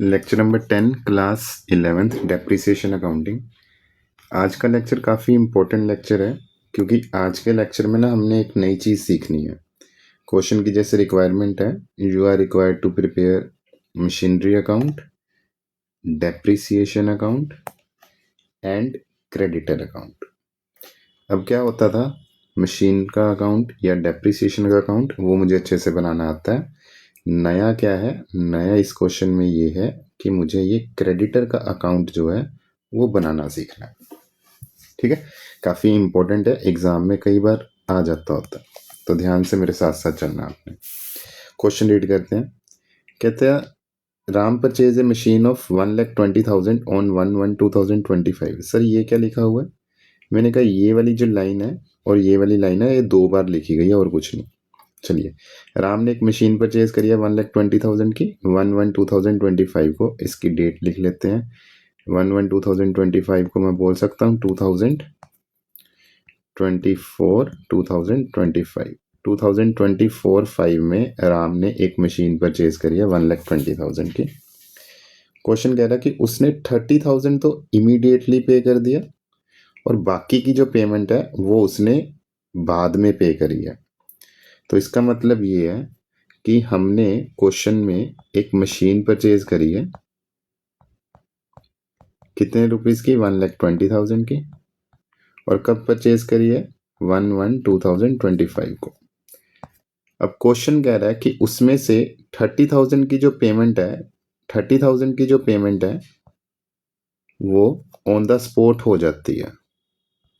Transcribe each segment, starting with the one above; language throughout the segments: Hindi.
Lecture number 10 class 11th depreciation accounting. आज का लेक्चर काफ़ी इम्पोर्टेंट लेक्चर है क्योंकि आज के लेक्चर में ना हमने एक नई चीज़ सीखनी है। क्वेश्चन की जैसे रिक्वायरमेंट है, you are required to prepare machinery account, depreciation account and creditor account. अब क्या होता था, मशीन का अकाउंट या डेप्रिसिएशन का अकाउंट वो मुझे अच्छे से बनाना आता है। नया क्या है, नया इस क्वेश्चन में ये है कि मुझे ये क्रेडिटर का अकाउंट जो है वो बनाना सीखना है। ठीक है, काफ़ी इंपॉर्टेंट है, एग्जाम में कई बार आ जाता होता है, तो ध्यान से मेरे साथ साथ चलना आपने। क्वेश्चन रीड करते हैं। कहते हैं Ram purchase a machine of 1,20,000 on 1/1/2025। Sir ये क्या लिखा हुआ है? मैंने कहा ये वाली जो लाइन है और ये वाली लाइन है ये 2 बार लिखी गई है और कुछ नहीं। चलिए, राम ने एक मशीन परचेज करी है 1,20,000 की 1/1/2025 को। इसकी डेट लिख लेते हैं। 1/1/2025 को मैं बोल सकता हूँ 2024 में राम ने एक मशीन परचेज करी है 1,20,000 की। क्वेश्चन कह रहा है कि उसने 30,000 तो इमीडिएटली पे कर दिया और बाकी की जो पेमेंट है वो उसने बाद में पे करी है। तो इसका मतलब ये है कि हमने क्वेश्चन में एक मशीन परचेज करी है कितने रुपीस की, 1,20,000 की, और कब परचेज करी है, 1/1/2025 को। अब क्वेश्चन कह रहा है कि उसमें से 30,000 की जो पेमेंट है, 30,000 की जो पेमेंट है वो ऑन द स्पॉट हो जाती है,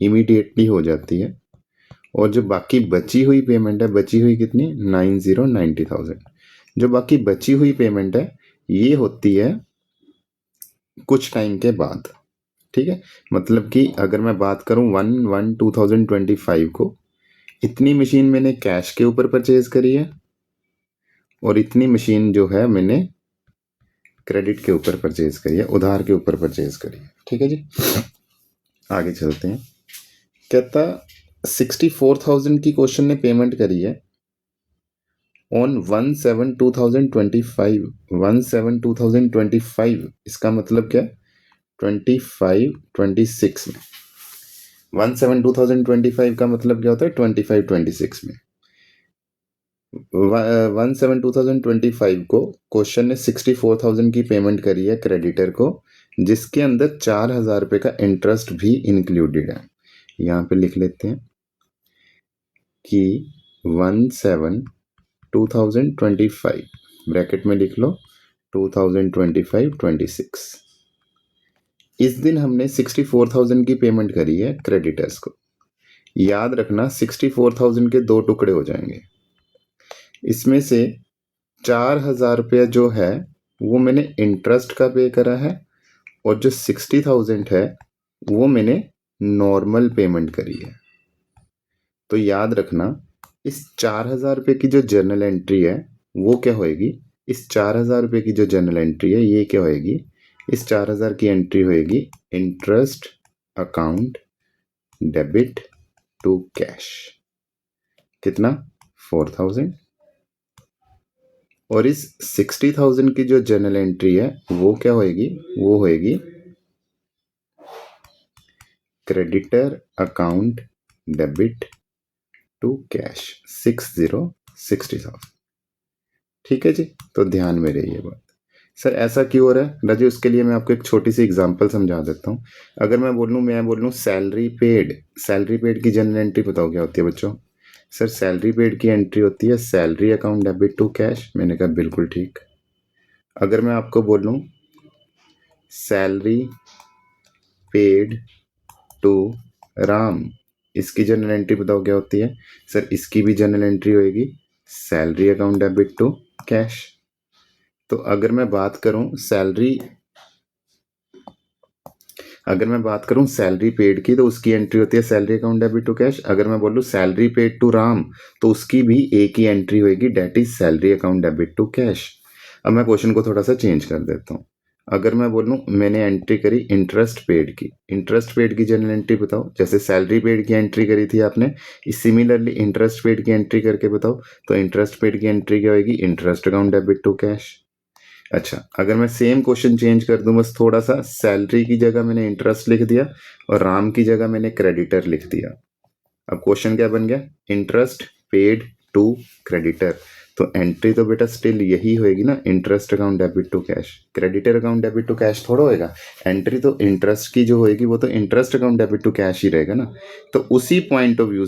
इमीडिएटली हो जाती है, और जो बाकी बची हुई पेमेंट है, बची हुई कितनी, 90,000। जो बाकी बची हुई पेमेंट है ये होती है कुछ टाइम के बाद। ठीक है, मतलब कि अगर मैं बात करूं 1/1/2025 को, इतनी मशीन मैंने कैश के ऊपर परचेज करी है और इतनी मशीन जो है मैंने क्रेडिट के ऊपर परचेज करी है, उधार के ऊपर परचेज करी है। ठीक है जी, आगे चलते हैं। कहता 64,000 की क्वेश्चन ने पेमेंट करी है ऑन 1/7/2025। 1/7/2025 इसका मतलब क्या, 25-26 में। 1/7/2025 का मतलब क्या होता है, 25-26 में। 1/7/2025 को क्वेश्चन ने 64,000 की पेमेंट करी है क्रेडिटर को, जिसके अंदर 4,000 रुपये का इंटरेस्ट भी इंक्लूडेड है। यहाँ पे लिख लेते हैं कि 1/7/2025 ब्रैकेट में लिख लो 2025-26। इस दिन हमने 64,000 की पेमेंट करी है क्रेडिटर्स को। याद रखना 64,000 के 2 टुकड़े हो जाएंगे। इसमें से 4,000 रुपया जो है वो मैंने इंटरेस्ट का पे करा है, और जो 60,000 है वो मैंने नॉर्मल पेमेंट करी है। तो याद रखना इस 4,000 रुपये की जो जर्नल एंट्री है वो क्या होएगी, इस 4,000 रुपये की जो जर्नल एंट्री है ये क्या होएगी, इस 4,000 की एंट्री होएगी interest account debit to cash. कितना, 4,000। और इस 60,000 की जो जर्नल एंट्री है वो क्या होएगी, वो होएगी creditor account debit to cash 60,000। ठीक है जी, तो ध्यान में रही ये बात। सर ऐसा क्यों हो रहा है राजू, उसके लिए मैं आपको एक छोटी सी एग्जांपल समझा देता हूँ। अगर मैं बोलूँ सैलरी पेड की जनरल एंट्री बताओ क्या होती है बच्चों। सर सैलरी पेड की एंट्री होती है salary account debit to cash. मैंने कहा बिल्कुल ठीक। अगर मैं आपको बोलूँ सैलरी पेड टू राम, इसकी जनरल एंट्री बताओ क्या होती है। सर इसकी भी जनरल एंट्री होएगी salary account debit to cash. तो अगर मैं बात करूं सैलरी पेड की, तो उसकी एंट्री होती है salary account debit to cash. अगर मैं बोलूं सैलरी पेड टू राम, तो उसकी भी एक ही एंट्री होगी, that is salary account debit to cash. अब मैं क्वेश्चन को थोड़ा सा चेंज कर देता हूं। अगर मैं बोलूं मैंने एंट्री करी इंटरेस्ट पेड की जनरल एंट्री बताओ, जैसे सैलरी पेड की एंट्री करी थी आपने, सिमिलरली इंटरेस्ट पेड की एंट्री करके बताओ। तो इंटरेस्ट पेड की एंट्री क्या होगी, interest account debit to cash. अच्छा, अगर मैं सेम क्वेश्चन चेंज कर दूं, बस थोड़ा सा, सैलरी की जगह मैंने इंटरेस्ट लिख दिया और राम की जगह मैंने क्रेडिटर लिख दिया। अब क्वेश्चन क्या बन गया? Interest paid to creditor. तो एंट्री तो बेटा स्टिल यही होएगी ना, interest account debit to cash. Creditor account debit to cash थोड़ा होएगा। एंट्री तो इंटरेस्ट की जो होएगी वो तो interest account debit to cash ही रहेगा ना। तो उसी पॉइंट ऑफ व्यू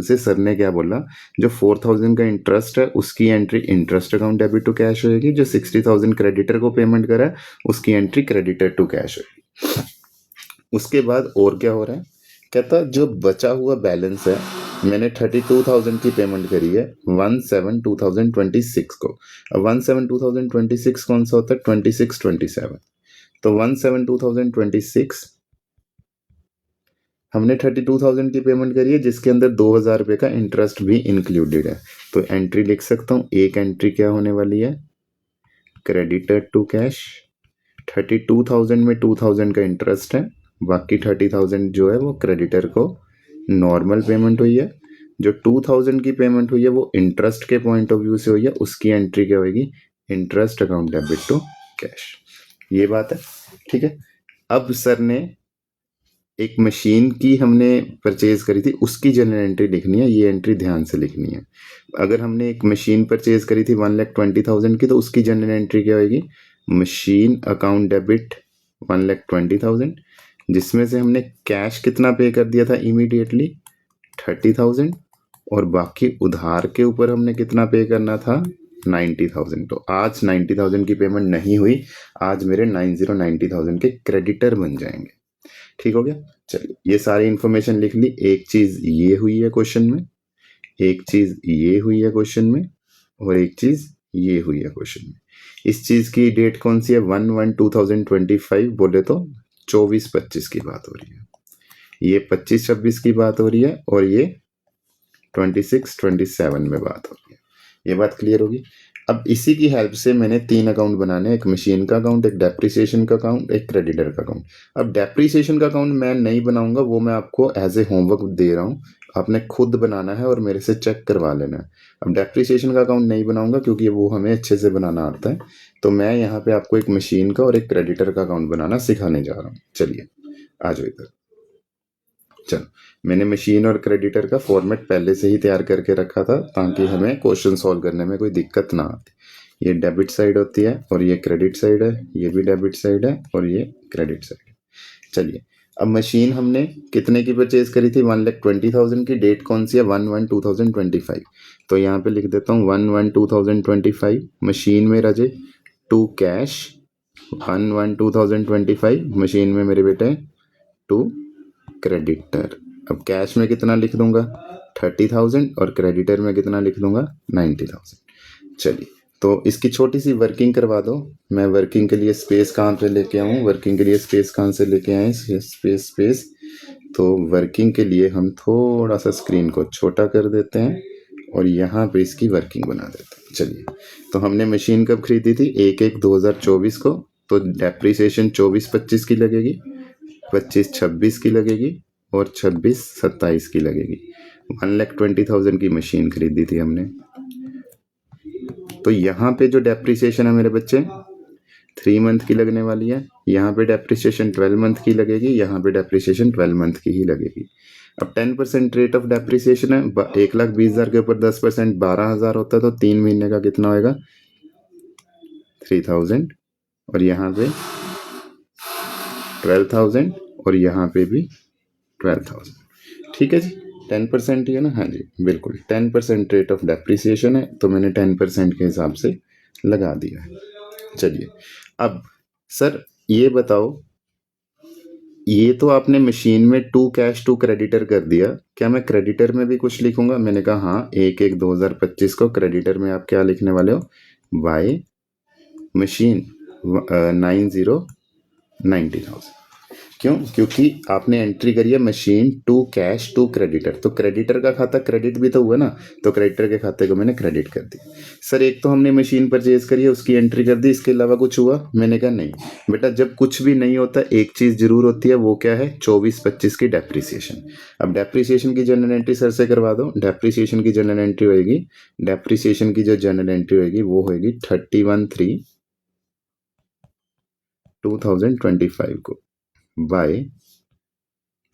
से सर ने क्या बोला, जो 4000 का इंटरेस्ट है उसकी entry interest account debit to cash होएगी, जो 60,000 क्रेडिटर को पेमेंट करा है उसकी एंट्री क्रेडिटर टू कैश होएगी। उसके बाद और क्या हो रहा है, कहता जो बचा हुआ बैलेंस है, मैंने 32,000 की पेमेंट करी है 1/7/2026 को। अब 1/7/2026 कौन सा होता है? 26/27। तो 1/7/2026 हमने 32,000 की पेमेंट करी है, जिसके अंदर 2,000 रुपये का इंटरेस्ट भी इंक्लूडेड है। तो एंट्री लिख सकता हूँ, एक एंट्री क्या होने वाली है? Creditor to cash. 32,000 में 2,000 का इंटरेस्ट है, बाकी 30,000 जो है वो क्रेडिटर को नॉर्मल पेमेंट हुई है। जो 2,000 की पेमेंट हुई है वो इंटरेस्ट के पॉइंट ऑफ व्यू से हुई है, उसकी एंट्री क्या होगी? Interest account debit to cash. ये बात है, ठीक है। अब सर ने एक मशीन की हमने परचेज करी थी, उसकी जनरल एंट्री लिखनी है, ये एंट्री ध्यान से लिखनी है। अगर हमने एक मशीन परचेज करी थी 1,20,000 की, तो उसकी जनरल एंट्री क्या होगी? मशीन अकाउंट डेबिट 1,20,000, जिसमें से हमने कैश कितना पे कर दिया था इमीडिएटली? 30,000, और बाकी उधार के ऊपर हमने कितना पे करना था? 90,000। तो आज 90,000 की पेमेंट नहीं हुई, आज मेरे 90,000 के क्रेडिटर बन जाएंगे। ठीक हो गया। चलिए, ये सारी इंफॉर्मेशन लिख ली। एक चीज ये हुई है क्वेश्चन में, एक चीज ये हुई है क्वेश्चन में, और एक चीज ये हुई है क्वेश्चन में। इस चीज की डेट कौन सी है? 1/1/2025 बोले तो 24-25 की बात हो रही है, ये 25-26 की बात हो रही है, और ये 26-27 में बात हो रही है। ये बात क्लियर होगी। अब इसी की हेल्प से मैंने 3 अकाउंट बनाने, एक मशीन का अकाउंट, एक डेप्रिसिएशन का अकाउंट, एक क्रेडिटर का अकाउंट। अब डेप्रिसिएशन का अकाउंट मैं नहीं बनाऊंगा, वो मैं आपको एज ए होमवर्क दे रहा हूँ, आपने खुद बनाना है और मेरे से चेक करवा लेना है। अब डेप्रिसिएशन का अकाउंट नहीं बनाऊंगा क्योंकि वो हमें अच्छे से बनाना आता है, तो मैं यहाँ पे आपको एक मशीन का और एक क्रेडिटर का अकाउंट बनाना सिखाने जा रहा हूँ। चलिए आ जाओ इधर। चलो, मैंने मशीन और क्रेडिटर का फॉर्मेट पहले से ही तैयार करके रखा था, ताकि हमें क्वेश्चन सॉल्व करने में कोई दिक्कत ना आती। ये डेबिट साइड होती है और ये क्रेडिट साइड है, ये भी डेबिट साइड है और ये क्रेडिट साइड है। चलिए, अब मशीन हमने कितने की परचेज करी थी? 1,20,000 की। डेट कौन सी है? 1/1/2025। तो यहाँ पे लिख देता हूँ 1/1/2025। मशीन में रजे टू कैश 1/1/2025, मशीन में मेरे बेटे टू क्रेडिटर। अब कैश में कितना लिख दूंगा? 30,000, और क्रेडिटर में कितना लिख दूंगा? 90,000। चलिए, तो इसकी छोटी सी वर्किंग करवा दो। मैं वर्किंग के लिए स्पेस कहाँ पे लेके आऊँ? वर्किंग के लिए स्पेस कहाँ से लेके आए? स्पेस। तो वर्किंग के लिए हम थोड़ा सा स्क्रीन को छोटा कर देते हैं और यहाँ पे इसकी वर्किंग बना देते हैं। चलिए, तो हमने मशीन कब खरीदी थी? 1/1/2024 को। तो डेप्रिसिएशन 24-25 की लगेगी, 25-26 की लगेगी, और 26-27 की लगेगी। 1,20,000 की मशीन खरीदी थी हमने। तो यहाँ पे जो डेप्रिसिएशन है मेरे बच्चे 3 मंथ की लगने वाली है, यहाँ पे डेप्रिसिएशन 12 मंथ की लगेगी, यहाँ पे डेप्रिसिएशन 12 मंथ की ही लगेगी। अब 10% रेट ऑफ डेप्रिसिएशन है, 1,20,000 के ऊपर 10% 12,000 होता है, तो 3 महीने का कितना होएगा? 3,000, और यहाँ पे 12,000, और यहाँ पे भी 12,000। ठीक है जी, 10% ही है ना? हाँ जी बिल्कुल, 10% रेट ऑफ डेप्रिसिएशन है, तो मैंने 10% के हिसाब से लगा दिया है। चलिए, अब सर ये बताओ, ये तो आपने मशीन में टू कैश टू क्रेडिटर कर दिया, क्या मैं क्रेडिटर में भी कुछ लिखूंगा? मैंने कहा हाँ, 1/1/2025 को क्रेडिटर में आप क्या लिखने वाले हो? By machine 90,000। क्यों? क्योंकि आपने एंट्री करी है machine to cash to creditor, तो क्रेडिटर का खाता क्रेडिट भी तो हुआ ना, तो क्रेडिटर के खाते को मैंने क्रेडिट कर दिया। सर एक तो हमने मशीन परचेज करी है, उसकी एंट्री कर दी, इसके अलावा कुछ हुआ? मैंने कहा नहीं बेटा, जब कुछ भी नहीं होता एक चीज़ जरूर होती है, वो क्या है? 24-25 की डेप्रीसिएशन। अब डेप्रीसिएशन की जनरल एंट्री सर से करवा दो। डेप्रीसिएशन की जनरल एंट्री होगी, डेप्रीसिएशन की जो जनरल एंट्री होगी वो होगी 31/3/2025 को बाय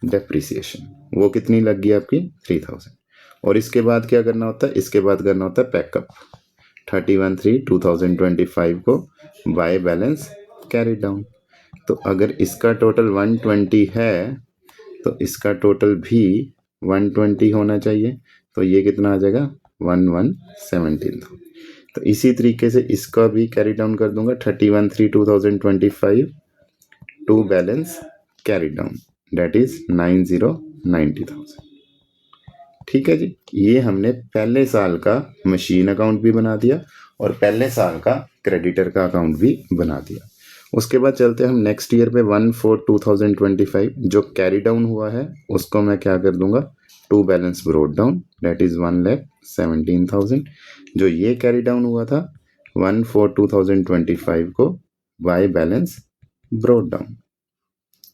डेप्रीसिएशन। वो कितनी लग गई आपकी? 3000। और इसके बाद क्या करना होता है? इसके बाद करना होता है पैकअप 31/3/2025 को बाय बैलेंस कैरी डाउन। तो अगर इसका टोटल 120 है तो इसका टोटल भी 120 होना चाहिए, तो ये कितना आ जाएगा? 1117। तो इसी तरीके से इसका भी कैरी डाउन कर दूंगा 31/3/2025 to balance carry down, that is 90,90,000। ठीक है जी, ये हमने पहले साल का मशीन अकाउंट भी बना दिया और पहले साल का क्रेडिटर का अकाउंट भी बना दिया। उसके बाद चलते हैं हम नेक्स्ट ईयर पे 1/4/2025। जो कैरी डाउन हुआ है उसको मैं क्या कर दूंगा? To balance brought down, that is 1,17,000। जो ये कैरी डाउन हुआ था 1/4/2025 को बाय बैलेंस ब्रोड डाउन,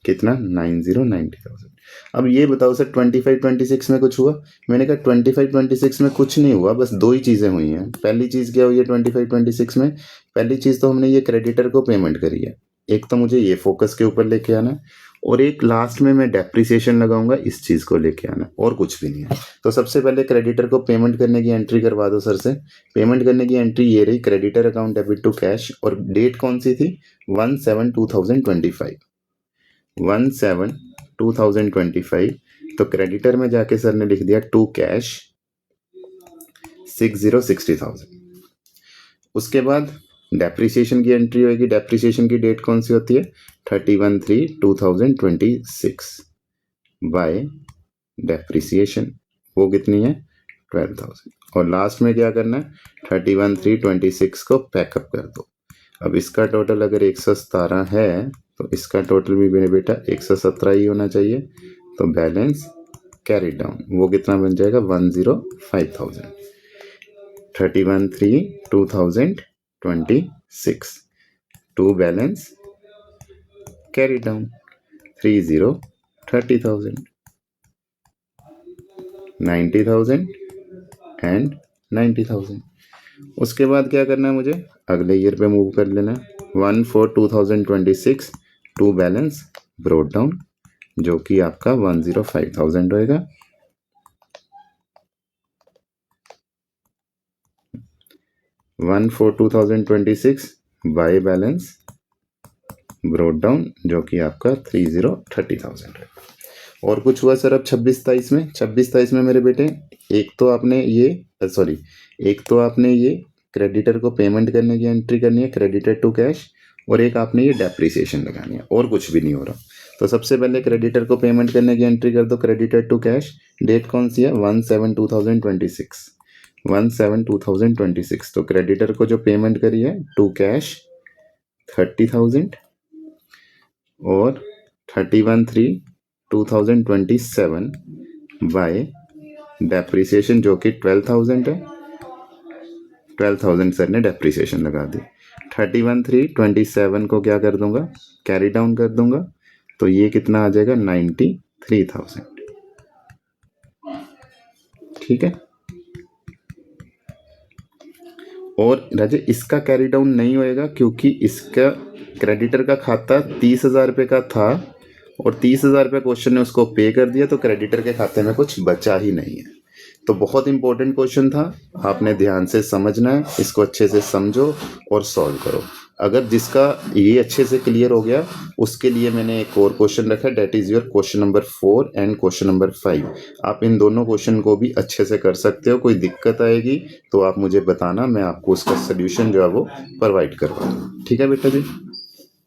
कितना? 90,90,000। अब ये बताओ सर 25-26 में कुछ हुआ? मैंने कहा 25-26 में कुछ नहीं हुआ, बस दो ही चीज़ें हुई हैं। पहली चीज़ क्या हुई है 25-26 में? पहली चीज़ तो हमने ये क्रेडिटर को पेमेंट करी है, एक तो मुझे ये फोकस के ऊपर लेके आना है, और एक लास्ट में मैं डेप्रिसिएशन लगाऊंगा, इस चीज़ को लेके आना, और कुछ भी नहीं है। तो सबसे पहले क्रेडिटर को पेमेंट करने की एंट्री करवा दो सर से। पेमेंट करने की एंट्री ये रही, creditor account debit to cash, और डेट कौन सी थी? 1/7/2025, 1/7/2025। तो क्रेडिटर में जाके सर ने लिख दिया टू कैश 60,60,000। उसके बाद डेप्रिसिएशन की एंट्री होगी। डेप्रिसिएशन की डेट कौन सी होती है? 31/3/2026 बाय डेप्रिसिएशन, वो कितनी है? 12,000। और लास्ट में क्या करना है? 31/3/26 को पैकअप कर दो। अब इसका टोटल अगर 117 है तो इसका टोटल भी मेरे बेटा 117 ही होना चाहिए, तो बैलेंस कैरी डाउन वो कितना बन जाएगा? 105,000। 31/3/2026 to balance carry down 30,30,000, 90,000 and 90,000। उसके बाद क्या करना है मुझे? अगले ईयर पे मूव कर लेना है 1/4/2026 टू बैलेंस ब्रोड डाउन, जो कि आपका 105,000 होएगा। One 4/2026 by balance brought down, जो कि आपका 30,30,000 है। और कुछ हुआ सर अब 26-27 में? 26-27 में मेरे बेटे एक तो आपने ये क्रेडिटर को पेमेंट करने की एंट्री करनी है, क्रेडिटर टू कैश, और एक आपने ये डेप्रिसिएशन लगानी है, और कुछ भी नहीं हो रहा। तो सबसे पहले क्रेडिटर को पेमेंट करने की एंट्री कर दो, क्रेडिटर टू कैश। डेट कौन सी है? 1/7/2026, 1/7/2026। तो क्रेडिटर को जो पेमेंट करी है टू कैश 30,000 और 31/3/2027 बाय डेप्रिसिएशन, जो कि 12,000 है। 12,000 सर ने डेप्रिसिएशन लगा दी। 31/3/27 को क्या कर दूंगा? कैरी डाउन कर दूंगा, तो ये कितना आ जाएगा? 93,000। ठीक है। और राजे इसका कैरी डाउन नहीं होएगा क्योंकि इसका क्रेडिटर का खाता 30,000 रुपये का था और 30,000 रुपये क्वेश्चन ने उसको पे कर दिया, तो क्रेडिटर के खाते में कुछ बचा ही नहीं है। तो बहुत इंपॉर्टेंट क्वेश्चन था, आपने ध्यान से समझना है, इसको अच्छे से समझो और सॉल्व करो। अगर जिसका ये अच्छे से क्लियर हो गया उसके लिए मैंने एक और क्वेश्चन रखा है, that is your question number 4 and question number 5। आप इन दोनों क्वेश्चन को भी अच्छे से कर सकते हो। कोई दिक्कत आएगी तो आप मुझे बताना, मैं आपको उसका सोल्यूशन जो है वो प्रोवाइड करवा दूँ। ठीक है बेटा जी।